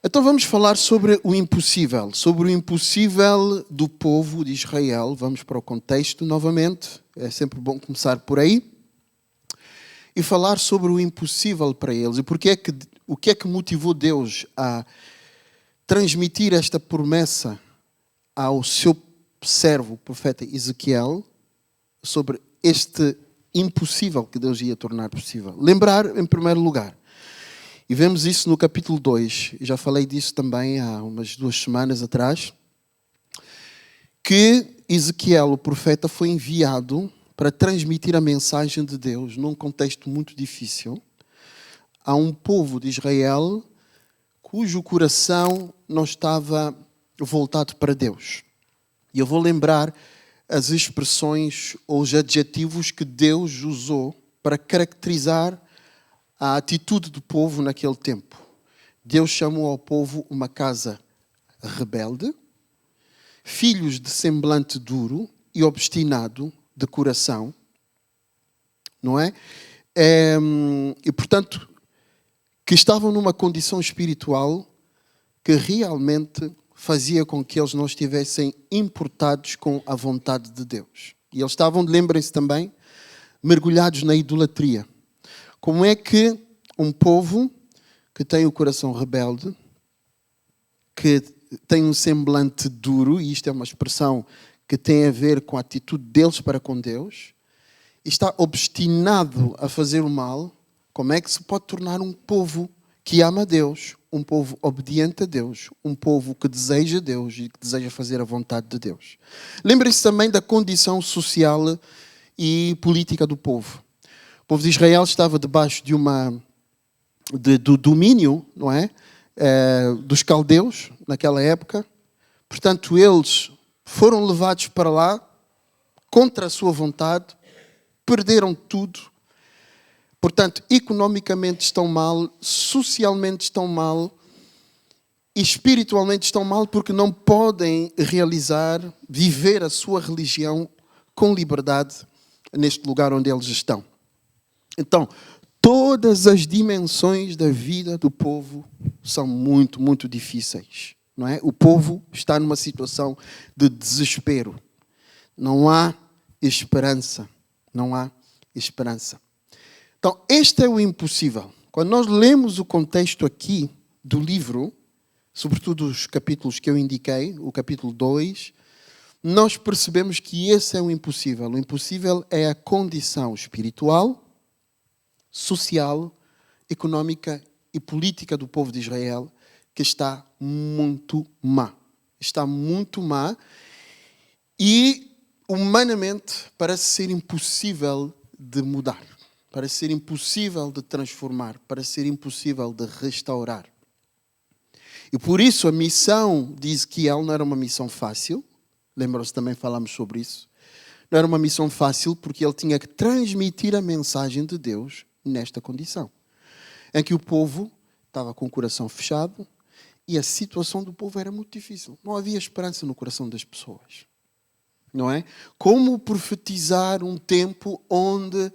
Então vamos falar sobre o impossível do povo de Israel. Vamos para o contexto novamente, é sempre bom começar por aí. E falar sobre o impossível para eles. E o que é que motivou Deus a transmitir esta promessa ao seu servo, o profeta Ezequiel, sobre este impossível que Deus ia tornar possível. Lembrar, em primeiro lugar, e vemos isso no capítulo 2, já falei disso também há umas 2 semanas atrás, que Ezequiel, o profeta, foi enviado para transmitir a mensagem de Deus num contexto muito difícil a um povo de Israel cujo coração não estava voltado para Deus. E eu vou lembrar as expressões ou os adjetivos que Deus usou para caracterizar a atitude do povo naquele tempo. Deus chamou ao povo uma casa rebelde, filhos de semblante duro e obstinado de coração, não é? E, portanto, que estavam numa condição espiritual que realmente fazia com que eles não estivessem importados com a vontade de Deus. E eles estavam, lembrem-se também, mergulhados na idolatria. Como é que um povo que tem o coração rebelde, que tem um semblante duro, e isto é uma expressão que tem a ver com a atitude deles para com Deus, está obstinado a fazer o mal, como é que se pode tornar um povo que ama a Deus, um povo obediente a Deus, um povo que deseja Deus e que deseja fazer a vontade de Deus? Lembrem-se também da condição social e política do povo. O povo de Israel estava debaixo do domínio, não é? Dos caldeus, naquela época. Portanto, eles foram levados para lá contra a sua vontade, perderam tudo. Portanto, economicamente estão mal, socialmente estão mal, e espiritualmente estão mal porque não podem viver a sua religião com liberdade neste lugar onde eles estão. Então, todas as dimensões da vida do povo são muito, muito difíceis, não é? O povo está numa situação de desespero. Não há esperança. Não há esperança. Então, este é o impossível. Quando nós lemos o contexto aqui do livro, sobretudo os capítulos que eu indiquei, o capítulo 2, nós percebemos que esse é o impossível. O impossível é a condição espiritual, social, económica e política do povo de Israel, que está muito má. Está muito má e, humanamente, parece ser impossível de mudar, parece ser impossível de transformar, parece ser impossível de restaurar. E por isso a missão de Ezequiel não era uma missão fácil. Lembram-se, também falamos sobre isso. Não era uma missão fácil porque ele tinha que transmitir a mensagem de Deus nesta condição, em que o povo estava com o coração fechado e a situação do povo era muito difícil. Não havia esperança no coração das pessoas, não é? Como profetizar um tempo onde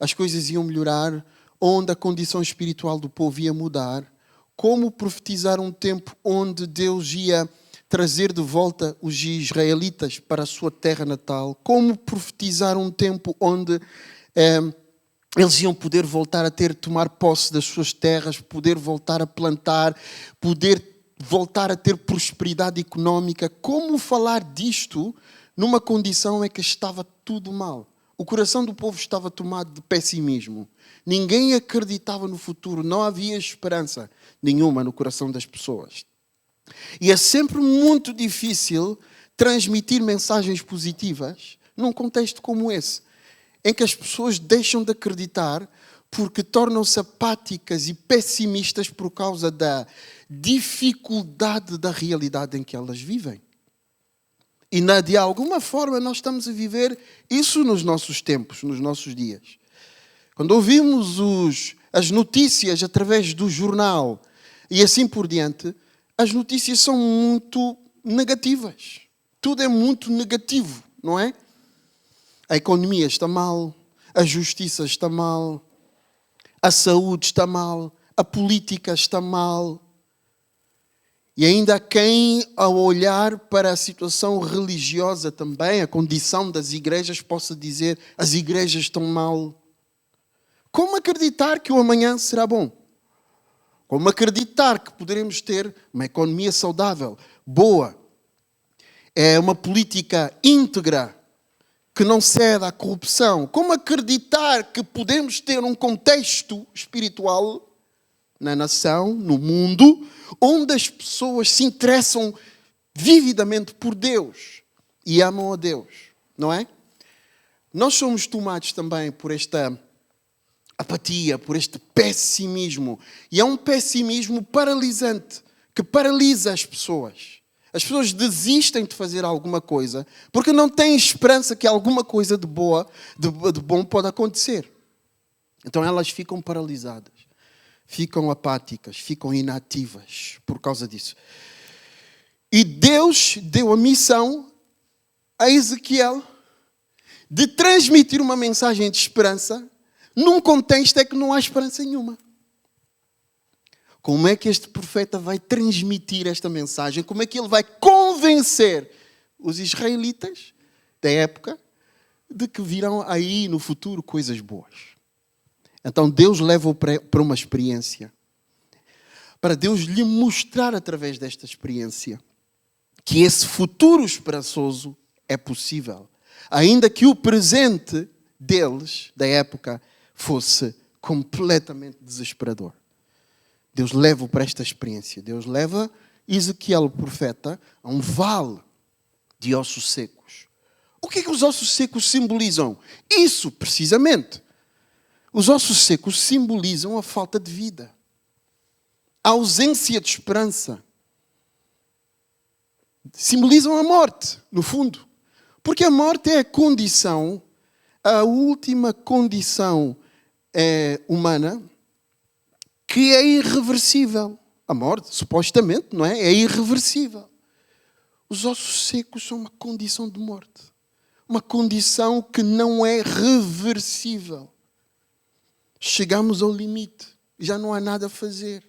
as coisas iam melhorar, onde a condição espiritual do povo ia mudar? Como profetizar um tempo onde Deus ia trazer de volta os israelitas para a sua terra natal? Como profetizar um tempo onde eles iam poder voltar a tomar posse das suas terras, poder voltar a plantar, poder voltar a ter prosperidade económica? Como falar disto numa condição em que estava tudo mal? O coração do povo estava tomado de pessimismo. Ninguém acreditava no futuro, não havia esperança nenhuma no coração das pessoas. E é sempre muito difícil transmitir mensagens positivas num contexto como esse, em que as pessoas deixam de acreditar porque tornam-se apáticas e pessimistas por causa da dificuldade da realidade em que elas vivem. E de alguma forma nós estamos a viver isso nos nossos tempos, nos nossos dias. Quando ouvimos as notícias através do jornal e assim por diante, as notícias são muito negativas. Tudo é muito negativo, não é? A economia está mal, a justiça está mal, a saúde está mal, a política está mal. E ainda há quem, ao olhar para a situação religiosa também, a condição das igrejas, possa dizer: as igrejas estão mal. Como acreditar que o amanhã será bom? Como acreditar que poderemos ter uma economia saudável, boa, uma política íntegra, que não cede à corrupção? Como acreditar que podemos ter um contexto espiritual na nação, no mundo, onde as pessoas se interessam vividamente por Deus e amam a Deus, não é? Nós somos tomados também por esta apatia, por este pessimismo. E é um pessimismo paralisante, que paralisa as pessoas. As pessoas desistem de fazer alguma coisa porque não têm esperança que alguma coisa de bom pode acontecer. Então elas ficam paralisadas, ficam apáticas, ficam inativas por causa disso. E Deus deu a missão a Ezequiel de transmitir uma mensagem de esperança num contexto em que não há esperança nenhuma. Como é que este profeta vai transmitir esta mensagem? Como é que ele vai convencer os israelitas da época de que virão aí no futuro coisas boas? Então Deus leva-o para uma experiência, para Deus lhe mostrar através desta experiência que esse futuro esperançoso é possível, ainda que o presente deles, da época, fosse completamente desesperador. Deus leva-o para esta experiência. Deus leva Ezequiel, o profeta, a um vale de ossos secos. O que é que os ossos secos simbolizam? Isso, precisamente. Os ossos secos simbolizam a falta de vida, a ausência de esperança. Simbolizam a morte, no fundo. Porque a morte é a condição, a última condição humana, que é irreversível. A morte, supostamente, não é? É irreversível. Os ossos secos são uma condição de morte. Uma condição que não é reversível. Chegamos ao limite. Já não há nada a fazer.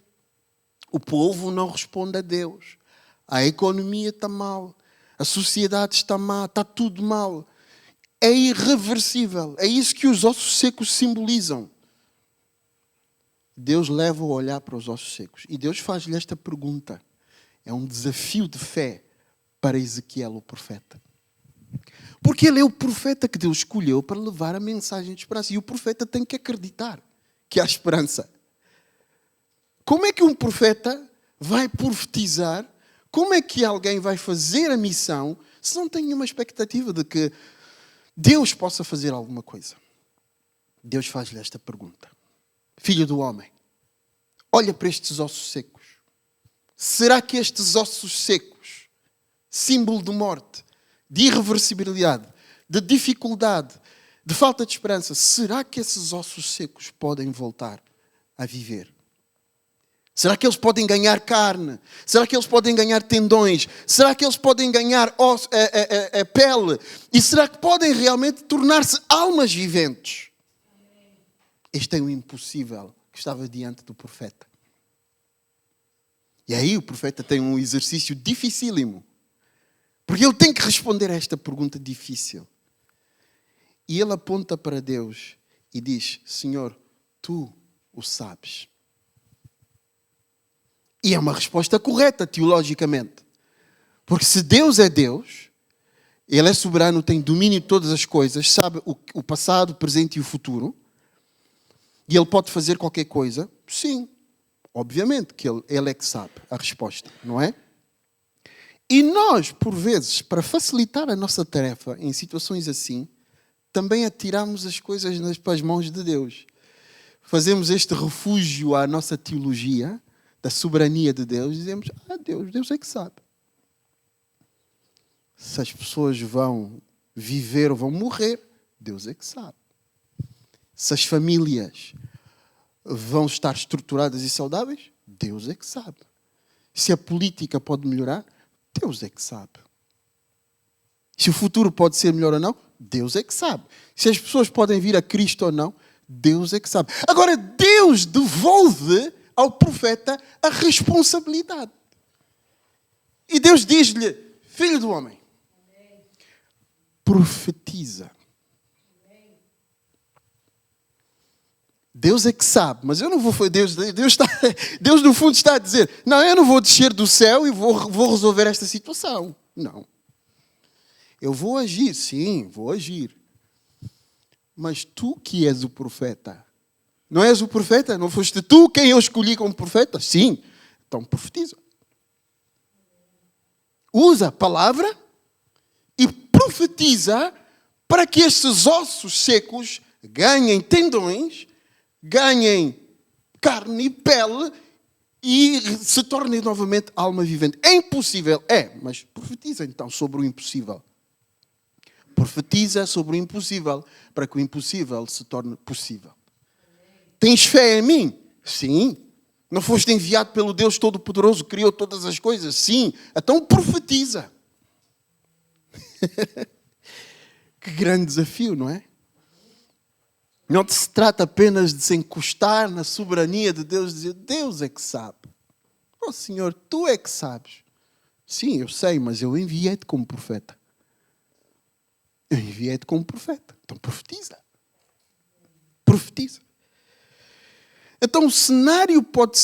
O povo não responde a Deus. A economia está mal. A sociedade está mal. Está tudo mal. É irreversível. É isso que os ossos secos simbolizam. Deus leva-o a olhar para os ossos secos. E Deus faz-lhe esta pergunta. É um desafio de fé para Ezequiel, o profeta. Porque ele é o profeta que Deus escolheu para levar a mensagem de esperança. E o profeta tem que acreditar que há esperança. Como é que um profeta vai profetizar? Como é que alguém vai fazer a missão se não tem nenhuma expectativa de que Deus possa fazer alguma coisa? Deus faz-lhe esta pergunta. Filho do homem, olha para estes ossos secos. Será que estes ossos secos, símbolo de morte, de irreversibilidade, de dificuldade, de falta de esperança, será que esses ossos secos podem voltar a viver? Será que eles podem ganhar carne? Será que eles podem ganhar tendões? Será que eles podem ganhar pele? E será que podem realmente tornar-se almas viventes? Este é o impossível que estava diante do profeta. E aí o profeta tem um exercício dificílimo. Porque ele tem que responder a esta pergunta difícil. E ele aponta para Deus e diz: Senhor, tu o sabes. E é uma resposta correta, teologicamente. Porque se Deus é Deus, Ele é soberano, tem domínio de todas as coisas, sabe o passado, o presente e o futuro, e Ele pode fazer qualquer coisa, sim. Obviamente que Ele é que sabe a resposta, não é? E nós, por vezes, para facilitar a nossa tarefa em situações assim, também atiramos as coisas para as mãos de Deus. Fazemos este refúgio à nossa teologia, da soberania de Deus, e dizemos: Deus é que sabe. Se as pessoas vão viver ou vão morrer, Deus é que sabe. Se as famílias vão estar estruturadas e saudáveis, Deus é que sabe. Se a política pode melhorar, Deus é que sabe. Se o futuro pode ser melhor ou não, Deus é que sabe. Se as pessoas podem vir a Cristo ou não, Deus é que sabe. Agora, Deus devolve ao profeta a responsabilidade. E Deus diz-lhe, filho do homem, profetiza. Deus é que sabe, mas eu não vou. Deus no fundo está a dizer, não, eu não vou descer do céu e vou resolver esta situação. Não. Eu vou agir, sim, vou agir. Mas tu que és o profeta, não és o profeta? Não foste tu quem eu escolhi como profeta? Sim. Então profetiza. Usa a palavra e profetiza para que estes ossos secos ganhem tendões, ganhem carne e pele e se tornem novamente alma vivente. É impossível? É, mas profetiza então sobre o impossível. Profetiza sobre o impossível para que o impossível se torne possível. Tens fé em mim? Sim. Não foste enviado pelo Deus Todo-Poderoso que criou todas as coisas? Sim. Então profetiza. Que grande desafio, não é? Não se trata apenas de se encostar na soberania de Deus e dizer, Deus é que sabe. Oh Senhor, tu é que sabes. Sim, eu sei, mas eu enviei-te como profeta. Eu enviei-te como profeta. Então profetiza. Profetiza. Então o cenário pode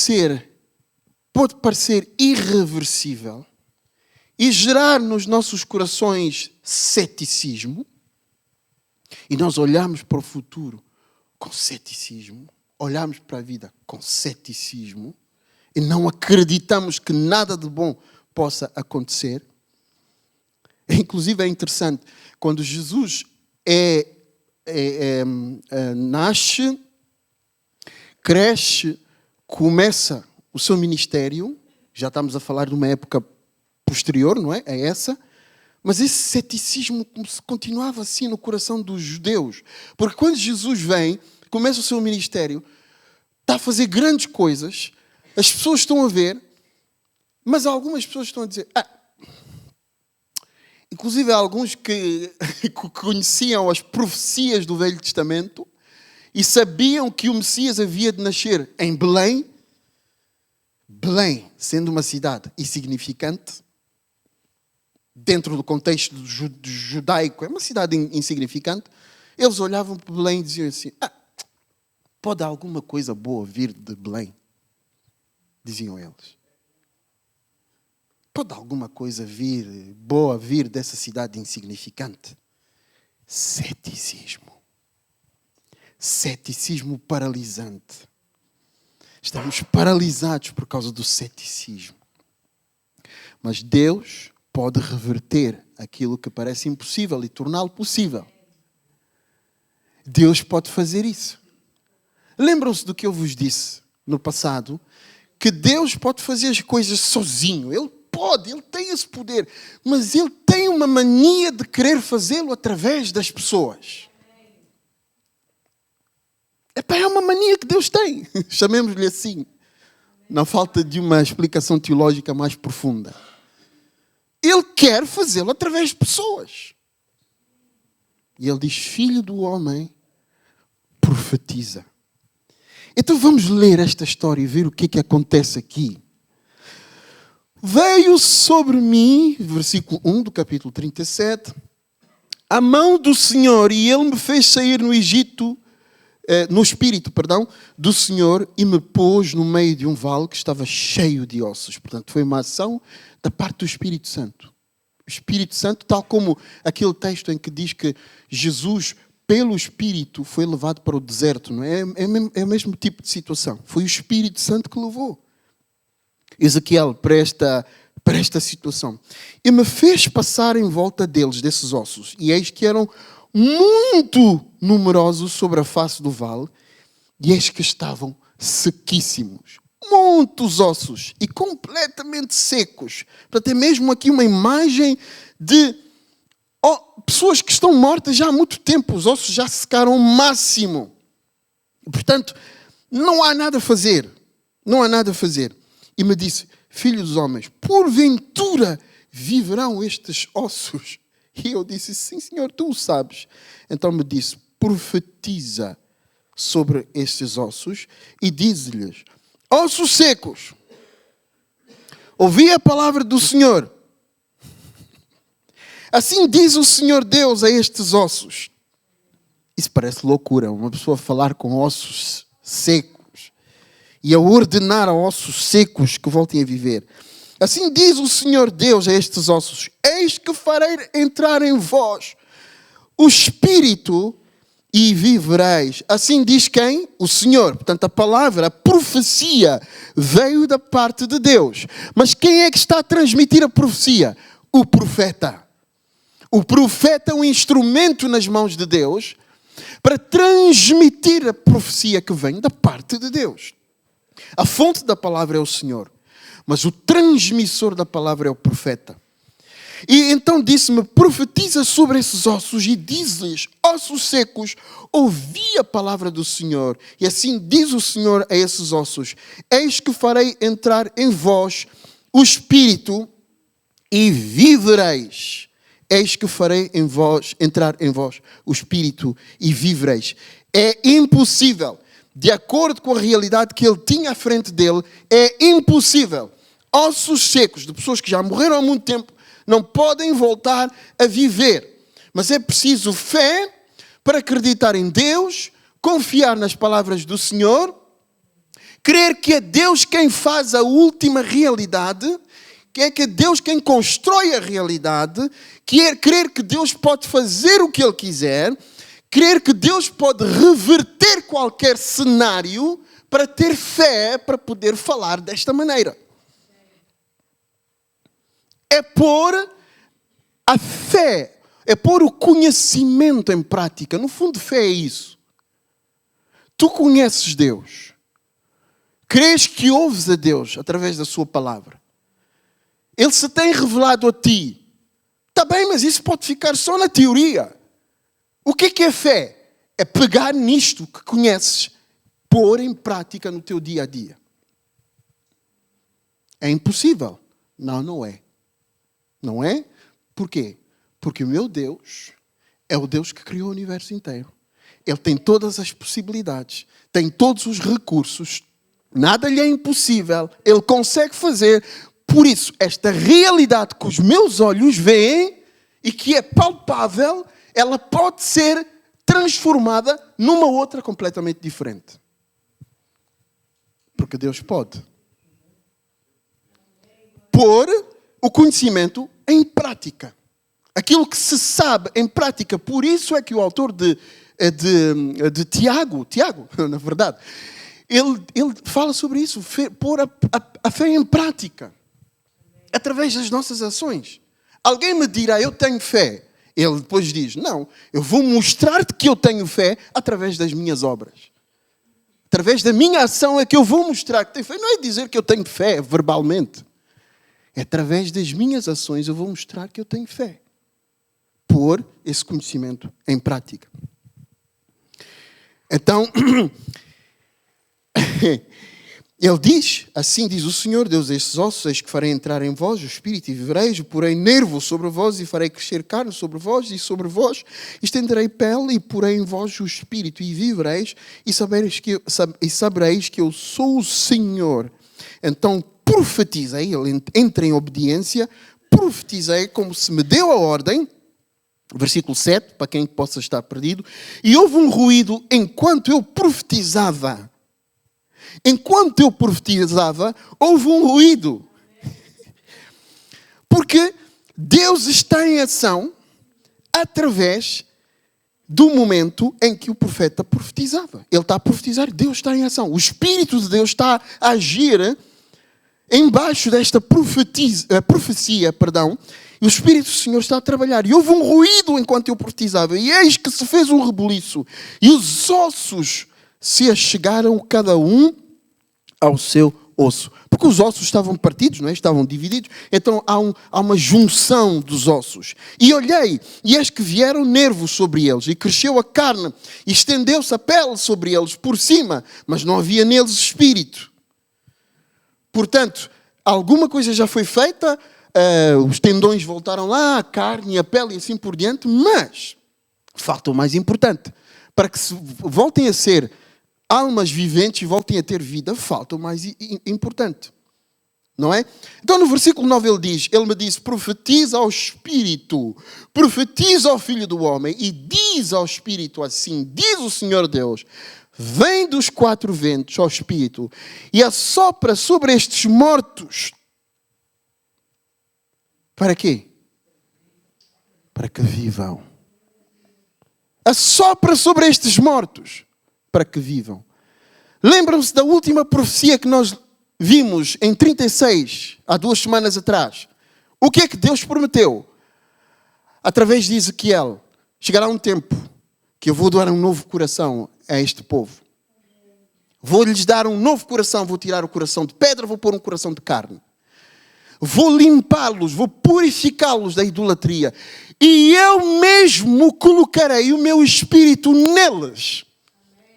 parecer irreversível e gerar nos nossos corações ceticismo. E nós olhamos para o futuro com ceticismo, olhamos para a vida com ceticismo e não acreditamos que nada de bom possa acontecer. Inclusive é interessante, quando Jesus nasce, cresce, começa o seu ministério, já estamos a falar de uma época posterior, não é? É essa. Mas esse ceticismo continuava assim no coração dos judeus. Porque quando Jesus vem, começa o seu ministério, está a fazer grandes coisas, as pessoas estão a ver, mas algumas pessoas estão a dizer... Inclusive alguns que conheciam as profecias do Velho Testamento e sabiam que o Messias havia de nascer em Belém. Belém, sendo uma cidade insignificante, dentro do contexto judaico, é uma cidade insignificante, eles olhavam para Belém e diziam assim, pode alguma coisa boa vir de Belém? Diziam eles. Pode alguma coisa boa vir dessa cidade insignificante? Ceticismo. Ceticismo paralisante. Estamos paralisados por causa do ceticismo. Mas Deus pode reverter aquilo que parece impossível e torná-lo possível. Deus pode fazer isso. Lembram-se do que eu vos disse no passado? Que Deus pode fazer as coisas sozinho. Ele pode, Ele tem esse poder. Mas Ele tem uma mania de querer fazê-lo através das pessoas. É uma mania que Deus tem. Chamemos-lhe assim. Na falta de uma explicação teológica mais profunda. Ele quer fazê-lo através de pessoas. E Ele diz, filho do homem, profetiza. Então vamos ler esta história e ver o que acontece aqui. Veio sobre mim, versículo 1 do capítulo 37, a mão do Senhor e Ele me fez sair no espírito do Senhor e me pôs no meio de um vale que estava cheio de ossos. Portanto, foi uma ação da parte do Espírito Santo. O Espírito Santo, tal como aquele texto em que diz que Jesus, pelo Espírito, foi levado para o deserto. Não é? É o mesmo tipo de situação. Foi o Espírito Santo que levou Ezequiel para esta situação. E me fez passar em volta deles, desses ossos. E eis que eram muito numerosos sobre a face do vale. E eis que estavam sequíssimos. Muitos ossos e completamente secos. Portanto, é mesmo aqui uma imagem de pessoas que estão mortas já há muito tempo. Os ossos já secaram ao máximo. Portanto, não há nada a fazer. Não há nada a fazer. E me disse, filho dos homens, porventura viverão estes ossos? E eu disse, sim, Senhor, tu o sabes. Então me disse, profetiza sobre estes ossos e diz-lhes, ossos secos, ouvi a palavra do Senhor. Assim diz o Senhor Deus a estes ossos. Isso parece loucura, uma pessoa falar com ossos secos e a ordenar a ossos secos que voltem a viver. Assim diz o Senhor Deus a estes ossos: eis que farei entrar em vós o Espírito e vivereis. Assim diz quem? O Senhor. Portanto, a palavra, a profecia, veio da parte de Deus. Mas quem é que está a transmitir a profecia? O profeta. O profeta é um instrumento nas mãos de Deus para transmitir a profecia que vem da parte de Deus. A fonte da palavra é o Senhor, mas o transmissor da palavra é o profeta. E então disse-me: profetiza sobre esses ossos e diz-lhes: ossos secos, ouvi a palavra do Senhor. E assim diz o Senhor a esses ossos: eis que farei entrar em vós o Espírito e vivereis. Eis que farei entrar em vós o Espírito e vivereis. É impossível, de acordo com a realidade que ele tinha à frente dele, é impossível. Ossos secos, de pessoas que já morreram há muito tempo, não podem voltar a viver. Mas é preciso fé para acreditar em Deus, confiar nas palavras do Senhor, crer que é Deus quem faz a última realidade, que é Deus quem constrói a realidade, crer que Deus pode fazer o que Ele quiser, crer que Deus pode reverter qualquer cenário para ter fé para poder falar desta maneira. É pôr a fé, é pôr o conhecimento em prática. No fundo, fé é isso. Tu conheces Deus. Crês que ouves a Deus através da sua palavra. Ele se tem revelado a ti. Está bem, mas isso pode ficar só na teoria. O que é fé? É pegar nisto que conheces, pôr em prática no teu dia a dia. É impossível? Não, não é. Não é? Por quê? Porque o meu Deus é o Deus que criou o universo inteiro. Ele tem todas as possibilidades, tem todos os recursos, nada lhe é impossível, ele consegue fazer. Por isso, esta realidade que os meus olhos veem e que é palpável, ela pode ser transformada numa outra completamente diferente. Porque Deus pode pôr o conhecimento em prática. Aquilo que se sabe em prática. Por isso é que o autor de Tiago, na verdade, ele fala sobre isso, pôr a fé em prática. Através das nossas ações. Alguém me dirá: eu tenho fé. Ele depois diz: não, eu vou mostrar-te que eu tenho fé através das minhas obras. Através da minha ação é que eu vou mostrar que tenho fé. Não é dizer que eu tenho fé verbalmente. É através das minhas ações eu vou mostrar que eu tenho fé. Pôr esse conhecimento em prática. Então, ele diz: assim diz o Senhor Deus a estes ossos: eis que farei entrar em vós o Espírito e vivereis, porei nervo sobre vós e farei crescer carne sobre vós, e sobre vós estenderei pele e porei em vós o Espírito e vivereis, e sabereis que eu sou o Senhor. Então profetizei, ele entra em obediência, profetizei como se me deu a ordem. Versículo 7, para quem possa estar perdido. E houve um ruído enquanto eu profetizava. Enquanto eu profetizava, houve um ruído. Porque Deus está em ação através do momento em que o profeta profetizava. Ele está a profetizar, Deus está em ação. O Espírito de Deus está a agir embaixo desta profecia, e o Espírito do Senhor está a trabalhar. E houve um ruído enquanto eu profetizava, e eis que se fez um rebuliço, e os ossos se achegaram cada um ao seu osso. Porque os ossos estavam partidos, não é? Estavam divididos. Então há uma junção dos ossos. E olhei, e eis que vieram nervos sobre eles, e cresceu a carne, e estendeu-se a pele sobre eles por cima, mas não havia neles espírito. Portanto, alguma coisa já foi feita, os tendões voltaram lá, a carne, a pele e assim por diante, mas falta o mais importante. Para que voltem a ser almas viventes e voltem a ter vida, falta o mais importante. Não é? Então no versículo 9 ele me diz, profetiza ao Espírito, profetiza ao Filho do Homem e diz ao Espírito assim, diz o Senhor Deus, vem dos quatro ventos ao Espírito e assopra sobre estes mortos. Para quê? Para que vivam. Assopra sobre estes mortos para que vivam. Lembram-se da última profecia que nós vimos em 36, há 2 semanas atrás. O que é que Deus prometeu? Através de Ezequiel, chegará um tempo que eu vou dar um novo coração a este povo. Vou-lhes dar um novo coração, vou tirar o coração de pedra, vou pôr um coração de carne. Vou limpá-los, vou purificá-los da idolatria. E eu mesmo colocarei o meu espírito neles.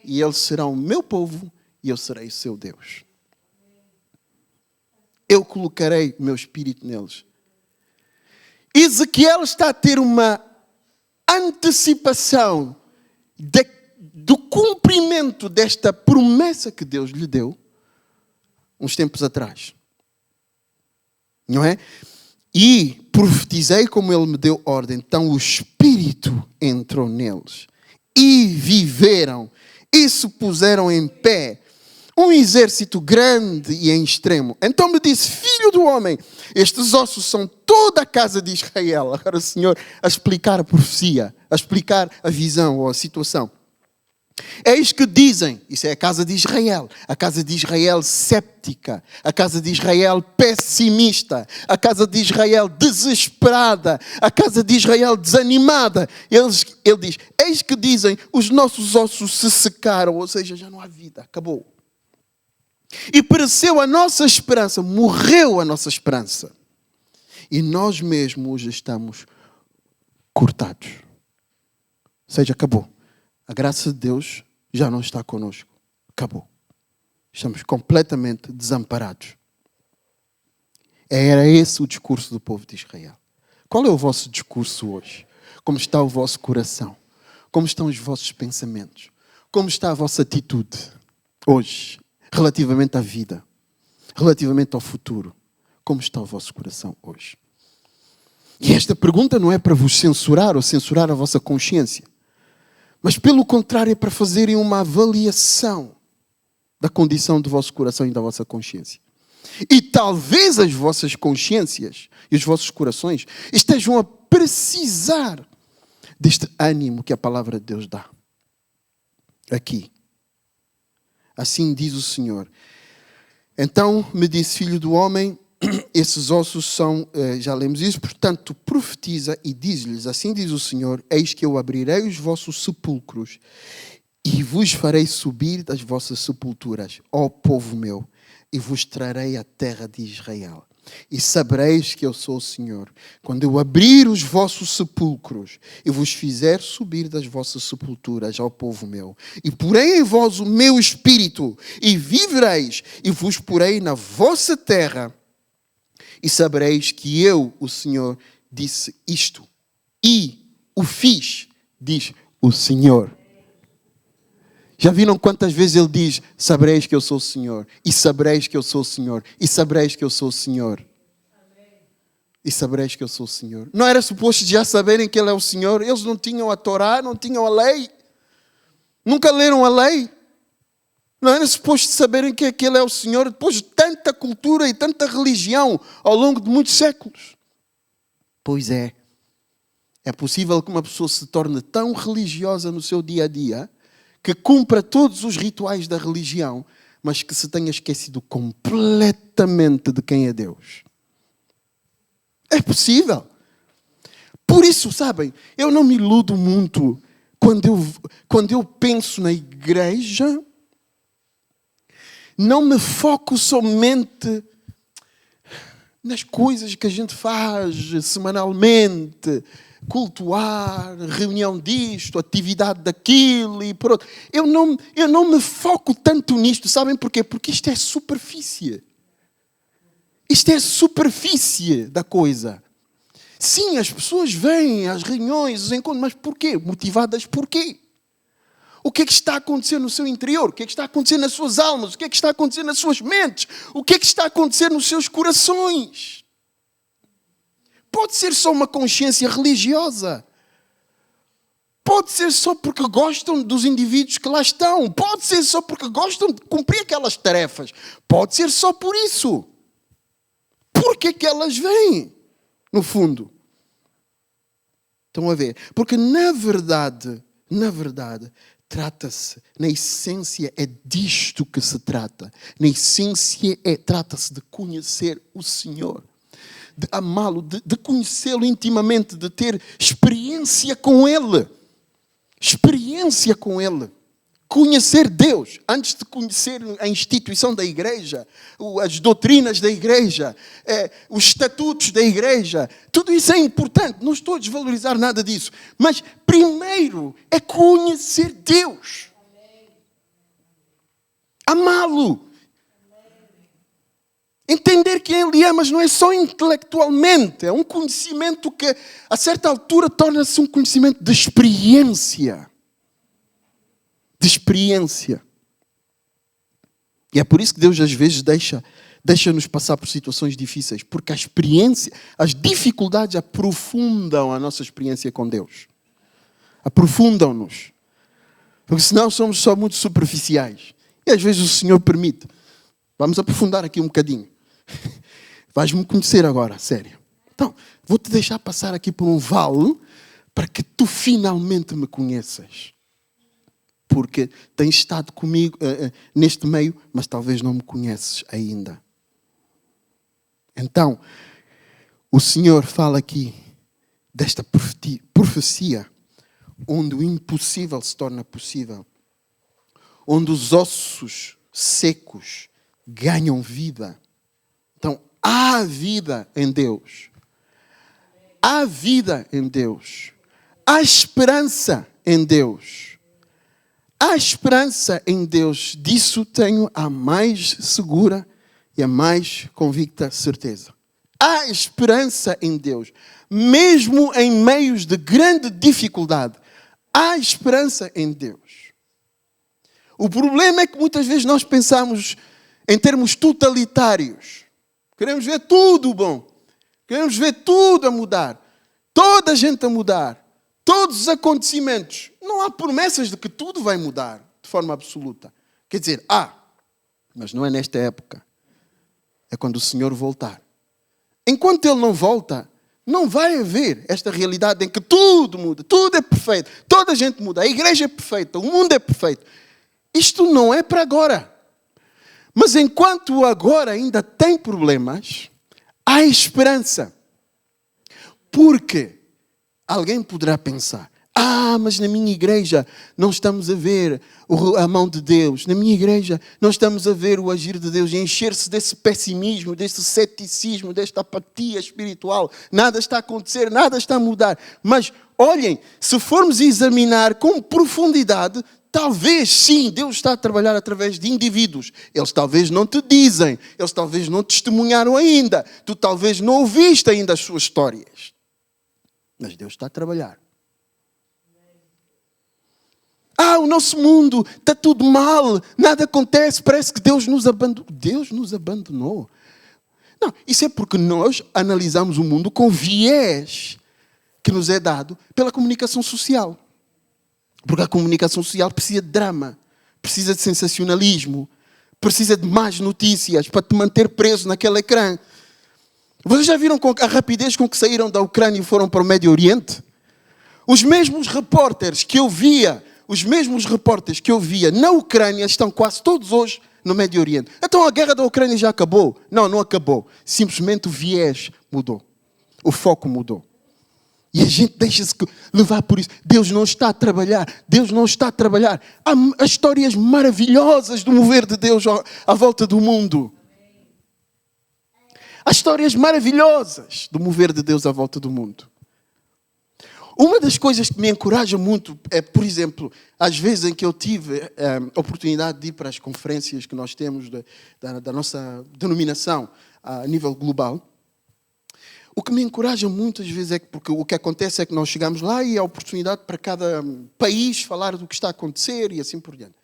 E eles serão o meu povo e eu serei o seu Deus. Eu colocarei o meu espírito neles. Ezequiel está a ter uma antecipação do cumprimento desta promessa que Deus lhe deu uns tempos atrás. Não é? E profetizei como ele me deu ordem. Então o Espírito entrou neles. E viveram. E se puseram em pé. Um exército grande e em extremo. Então me disse, filho do homem, estes ossos são toda a casa de Israel. Agora o Senhor a explicar a profecia, a explicar a visão ou a situação. Eis que dizem, isso é a casa de Israel séptica, a casa de Israel pessimista, a casa de Israel desesperada, a casa de Israel desanimada. Ele diz, eis que dizem, os nossos ossos se secaram, ou seja, já não há vida, acabou. E pereceu a nossa esperança, morreu a nossa esperança. E nós mesmos hoje estamos cortados. Ou seja, acabou. A graça de Deus já não está conosco. Acabou. Estamos completamente desamparados. Era esse o discurso do povo de Israel. Qual é o vosso discurso hoje? Como está o vosso coração? Como estão os vossos pensamentos? Como está a vossa atitude hoje? Relativamente à vida, relativamente ao futuro. Como está o vosso coração hoje? E esta pergunta não é para vos censurar ou censurar a vossa consciência, mas pelo contrário é para fazerem uma avaliação da condição do vosso coração e da vossa consciência. E talvez as vossas consciências e os vossos corações estejam a precisar deste ânimo que a palavra de Deus dá. Aqui. Assim diz o Senhor. Então me disse, filho do homem, esses ossos são, já lemos isso, portanto profetiza e diz-lhes, assim diz o Senhor, eis que eu abrirei os vossos sepulcros e vos farei subir das vossas sepulturas, ó povo meu, e vos trarei a terra de Israel. E sabereis que eu sou o Senhor, quando eu abrir os vossos sepulcros e vos fizer subir das vossas sepulturas, ao povo meu, e porei em vós o meu espírito, e vivereis, e vos porei na vossa terra, e sabereis que eu, o Senhor, disse isto, e o fiz, diz o Senhor. Já viram quantas vezes ele diz, sabereis que eu sou o Senhor, e sabereis que eu sou o Senhor, e sabereis que eu sou o Senhor. E sabereis que eu sou o Senhor. Não era suposto já saberem que ele é o Senhor? Eles não tinham a Torá, não tinham a lei. Nunca leram a lei. Não era suposto saberem que ele é o Senhor depois de tanta cultura e tanta religião ao longo de muitos séculos. Pois é. É possível que uma pessoa se torne tão religiosa no seu dia a dia que cumpra todos os rituais da religião, mas que se tenha esquecido completamente de quem é Deus. É possível. Por isso, sabem, eu não me iludo muito quando eu penso na igreja, não me foco somente nas coisas que a gente faz semanalmente, cultuar, reunião disto, atividade daquilo e por outro. Eu não me foco tanto nisto, sabem porquê? Porque isto é superfície. Isto é a superfície da coisa. Sim, as pessoas vêm às reuniões, aos encontros, mas porquê? Motivadas por quê? O que é que está a acontecer no seu interior? O que é que está a acontecer nas suas almas? O que é que está a acontecer nas suas mentes? O que é que está a acontecer nos seus corações? Pode ser só uma consciência religiosa. Pode ser só porque gostam dos indivíduos que lá estão. Pode ser só porque gostam de cumprir aquelas tarefas. Pode ser só por isso. Por que é que elas vêm, no fundo? Estão a ver? Porque na verdade, trata-se, na essência é disto que se trata. Na essência trata-se de conhecer o Senhor. De amá-lo, de conhecê-lo intimamente, de ter experiência com Ele. Experiência com Ele. Conhecer Deus, antes de conhecer a instituição da igreja, as doutrinas da igreja, os estatutos da igreja, tudo isso é importante, não estou a desvalorizar nada disso. Mas primeiro é conhecer Deus. Amá-lo. Entender quem Ele é, mas não é só intelectualmente. É um conhecimento que, a certa altura, torna-se um conhecimento de experiência. De experiência. E é por isso que Deus, às vezes, deixa-nos passar por situações difíceis. Porque a experiência, as dificuldades aprofundam a nossa experiência com Deus. Aprofundam-nos. Porque senão somos só muito superficiais. E às vezes o Senhor permite. Vamos aprofundar aqui um bocadinho. Vais-me conhecer agora, sério. Então, vou-te deixar passar aqui por um vale para que tu finalmente me conheças. Porque tens estado comigo neste meio, mas talvez não me conheces ainda. Então, o Senhor fala aqui desta profecia, onde o impossível se torna possível. Onde os ossos secos ganham vida. Então, há vida em Deus. Há vida em Deus. Há esperança em Deus. Há esperança em Deus. Disso tenho a mais segura e a mais convicta certeza. Há esperança em Deus. Mesmo em meios de grande dificuldade, há esperança em Deus. O problema é que muitas vezes nós pensamos em termos totalitários. Queremos ver tudo bom. Queremos ver tudo a mudar. Toda a gente a mudar. Todos os acontecimentos. Não há promessas de que tudo vai mudar de forma absoluta. Quer dizer, mas não é nesta época. É quando o Senhor voltar. Enquanto Ele não volta, não vai haver esta realidade em que tudo muda. Tudo é perfeito. Toda a gente muda. A igreja é perfeita. O mundo é perfeito. Isto não é para agora. Mas enquanto o agora ainda tem problemas, há esperança. Porque alguém poderá pensar, mas na minha igreja não estamos a ver a mão de Deus. Na minha igreja não estamos a ver o agir de Deus. E encher-se desse pessimismo, desse ceticismo, desta apatia espiritual. Nada está a acontecer, nada está a mudar. Mas olhem, se formos examinar com profundidade, talvez sim, Deus está a trabalhar através de indivíduos. Eles talvez não te dizem, eles talvez não testemunharam ainda. Tu talvez não ouviste ainda as suas histórias. Mas Deus está a trabalhar. O nosso mundo está tudo mal, nada acontece, parece que Deus nos abandonou. Deus nos abandonou. Não, isso é porque nós analisamos o mundo com viés que nos é dado pela comunicação social. Porque a comunicação social precisa de drama, precisa de sensacionalismo, precisa de más notícias para te manter preso naquele ecrã. Vocês já viram a rapidez com que saíram da Ucrânia e foram para o Médio Oriente? Os mesmos repórteres que eu via na Ucrânia estão quase todos hoje no Médio Oriente. Então a guerra da Ucrânia já acabou? Não, não acabou. Simplesmente o viés mudou. O foco mudou. E a gente deixa-se levar por isso. Deus não está a trabalhar. Deus não está a trabalhar. Há histórias maravilhosas do mover de Deus à volta do mundo. Há histórias maravilhosas do mover de Deus à volta do mundo. Uma das coisas que me encoraja muito é, por exemplo, às vezes em que eu tive a oportunidade de ir para as conferências que nós temos da nossa denominação a nível global, O que me encoraja muitas vezes é que, porque o que acontece é que nós chegamos lá e há oportunidade para cada país falar do que está a acontecer e assim por diante.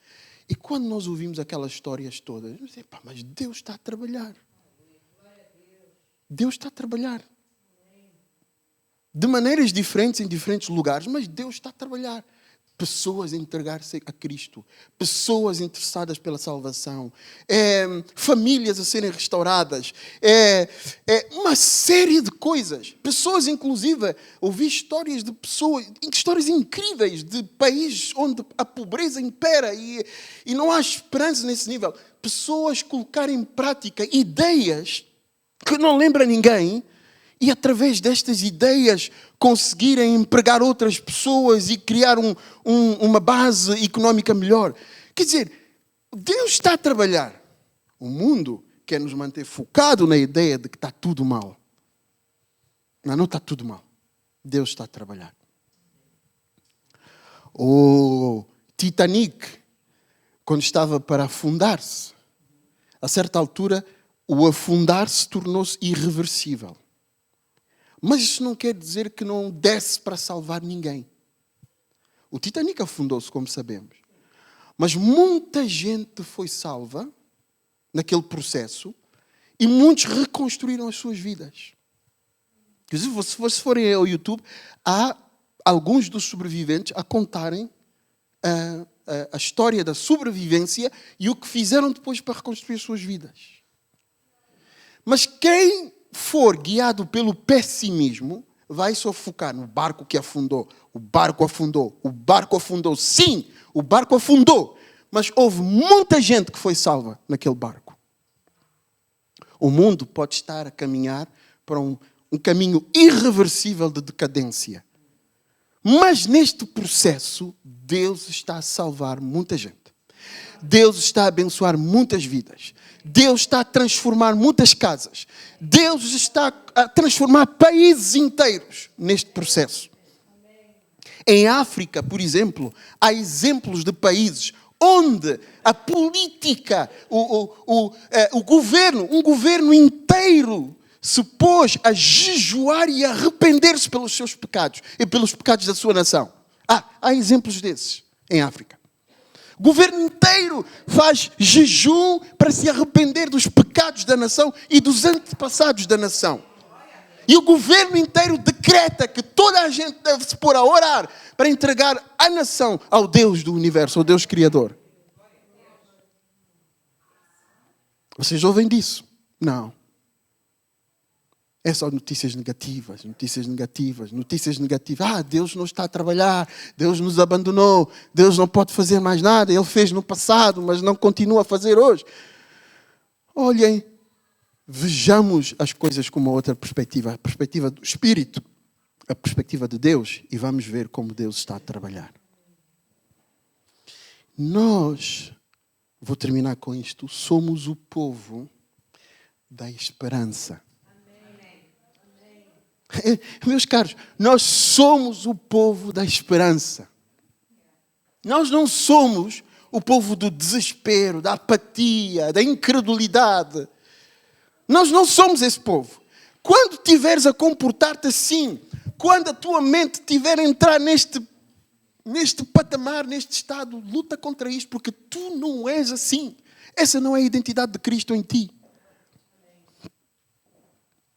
E quando nós ouvimos aquelas histórias todas, eu dizia, mas Deus está a trabalhar. Deus está a trabalhar. De maneiras diferentes em diferentes lugares, mas Deus está a trabalhar. Pessoas a entregar-se a Cristo, pessoas interessadas pela salvação, famílias a serem restauradas, uma série de coisas. Pessoas, inclusive, ouvi histórias de pessoas, histórias incríveis de países onde a pobreza impera e não há esperança nesse nível. Pessoas colocarem em prática ideias que não lembram ninguém, e através destas ideias conseguirem empregar outras pessoas e criar uma base económica melhor. Quer dizer, Deus está a trabalhar. O mundo quer nos manter focado na ideia de que está tudo mal. Mas não está tudo mal. Deus está a trabalhar. O Titanic, quando estava para afundar-se, a certa altura, o afundar-se tornou-se irreversível. Mas isso não quer dizer que não desse para salvar ninguém. O Titanic afundou-se, como sabemos. Mas muita gente foi salva naquele processo e muitos reconstruíram as suas vidas. Se forem ao YouTube, há alguns dos sobreviventes a contarem a história da sobrevivência e o que fizeram depois para reconstruir as suas vidas. Mas quem for guiado pelo pessimismo, vai só focar no barco que afundou. O barco afundou. O barco afundou. Sim, o barco afundou. Mas houve muita gente que foi salva naquele barco. O mundo pode estar a caminhar para um caminho irreversível de decadência. Mas neste processo, Deus está a salvar muita gente. Deus está a abençoar muitas vidas. Deus está a transformar muitas casas. Deus está a transformar países inteiros neste processo. Em África, por exemplo, há exemplos de países onde a política, o governo, um governo inteiro se pôs a jejuar e a arrepender-se pelos seus pecados e pelos pecados da sua nação. Há exemplos desses em África. O governo inteiro faz jejum para se arrepender dos pecados da nação e dos antepassados da nação. E o governo inteiro decreta que toda a gente deve se pôr a orar para entregar a nação ao Deus do universo, ao Deus Criador. Vocês ouvem disso? Não. É só notícias negativas, notícias negativas, notícias negativas. Deus não está a trabalhar, Deus nos abandonou, Deus não pode fazer mais nada, Ele fez no passado, mas não continua a fazer hoje. Olhem, vejamos as coisas com uma outra perspectiva, a perspectiva do Espírito, a perspectiva de Deus, e vamos ver como Deus está a trabalhar. Nós, vou terminar com isto, somos o povo da esperança. Meus caros, nós somos o povo da esperança. Nós não somos o povo do desespero, da apatia, da incredulidade. Nós não somos esse povo. Quando tiveres a comportar-te assim, quando a tua mente tiver a entrar neste patamar, neste estado, luta contra isto, porque tu não és assim. Essa não é a identidade de Cristo em ti.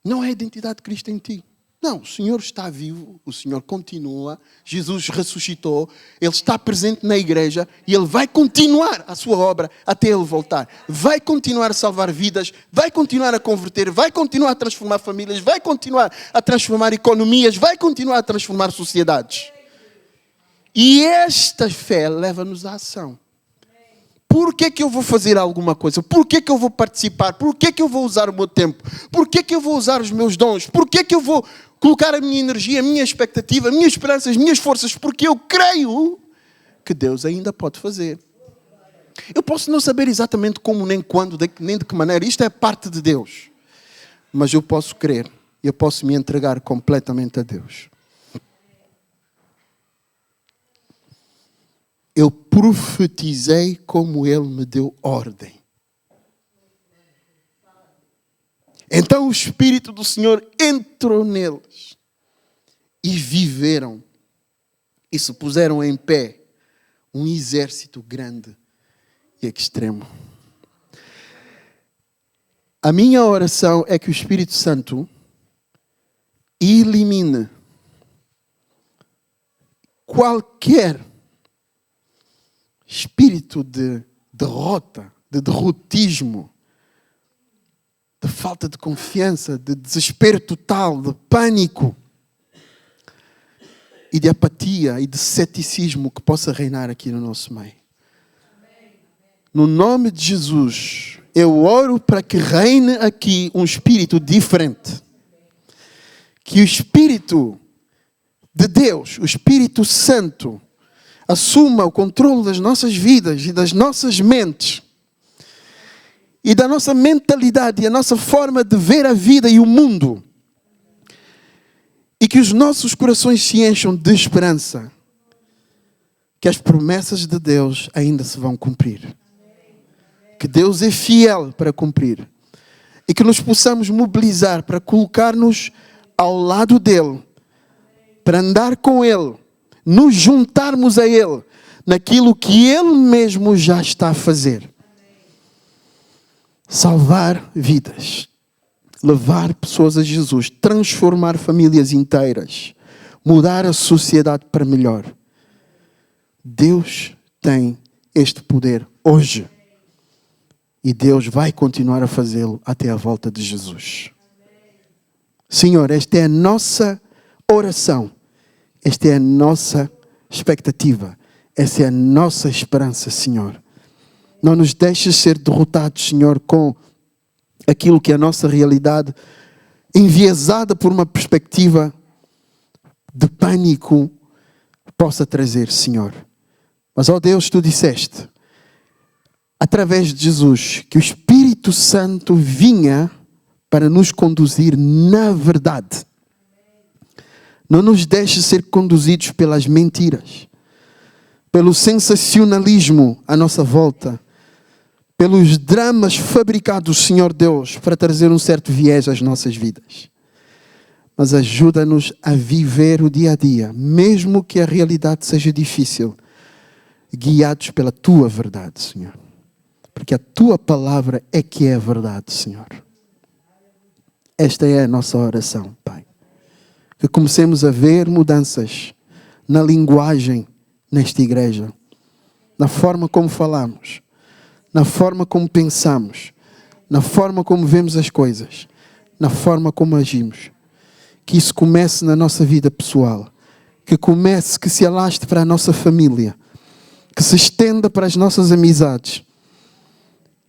Não é a identidade de Cristo em ti. Não, o Senhor está vivo, o Senhor continua, Jesus ressuscitou, Ele está presente na igreja e Ele vai continuar a sua obra até Ele voltar. Vai continuar a salvar vidas, vai continuar a converter, vai continuar a transformar famílias, vai continuar a transformar economias, vai continuar a transformar sociedades. E esta fé leva-nos à ação. Por que eu vou fazer alguma coisa? Por que eu vou participar? Por que eu vou usar o meu tempo? Por que eu vou usar os meus dons? Por que eu vou colocar a minha energia, a minha expectativa, a minha esperança, as minhas forças? Porque eu creio que Deus ainda pode fazer. Eu posso não saber exatamente como, nem quando, nem de que maneira. Isto é parte de Deus. Mas eu posso crer. Eu posso me entregar completamente a Deus. Eu profetizei como Ele me deu ordem. Então o Espírito do Senhor entrou neles e viveram e se puseram em pé um exército grande e extremo. A minha oração é que o Espírito Santo elimine qualquer espírito de derrota, de derrotismo, de falta de confiança, de desespero total, de pânico e de apatia e de ceticismo que possa reinar aqui no nosso meio. No nome de Jesus, eu oro para que reine aqui um espírito diferente. Que o Espírito de Deus, o Espírito Santo, assuma o controle das nossas vidas e das nossas mentes e da nossa mentalidade e a nossa forma de ver a vida e o mundo. E que os nossos corações se encham de esperança. Que as promessas de Deus ainda se vão cumprir. Que Deus é fiel para cumprir. E que nos possamos mobilizar para colocar-nos ao lado dEle. Para andar com Ele. Nos juntarmos a Ele. Naquilo que Ele mesmo já está a fazer. Salvar vidas. Levar pessoas a Jesus, transformar famílias inteiras, mudar a sociedade para melhor. Deus tem este poder hoje. E Deus vai continuar a fazê-lo até a volta de Jesus. Senhor, esta é a nossa oração. Esta é a nossa expectativa. Essa é a nossa esperança, Senhor. Não nos deixes ser derrotados, Senhor, com aquilo que é a nossa realidade, enviesada por uma perspectiva de pânico, possa trazer, Senhor. Mas, ó Deus, Tu disseste, através de Jesus, que o Espírito Santo vinha para nos conduzir na verdade. Não nos deixes ser conduzidos pelas mentiras, pelo sensacionalismo à nossa volta, pelos dramas fabricados, Senhor Deus, para trazer um certo viés às nossas vidas. Mas ajuda-nos a viver o dia a dia, mesmo que a realidade seja difícil, guiados pela Tua verdade, Senhor. Porque a Tua palavra é que é a verdade, Senhor. Esta é a nossa oração, Pai. Que comecemos a ver mudanças na linguagem nesta igreja, na forma como falamos, na forma como pensamos, na forma como vemos as coisas, na forma como agimos. Que isso comece na nossa vida pessoal, que se alaste para a nossa família, que se estenda para as nossas amizades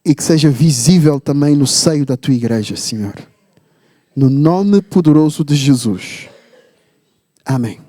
e que seja visível também no seio da Tua igreja, Senhor. No nome poderoso de Jesus. Amém.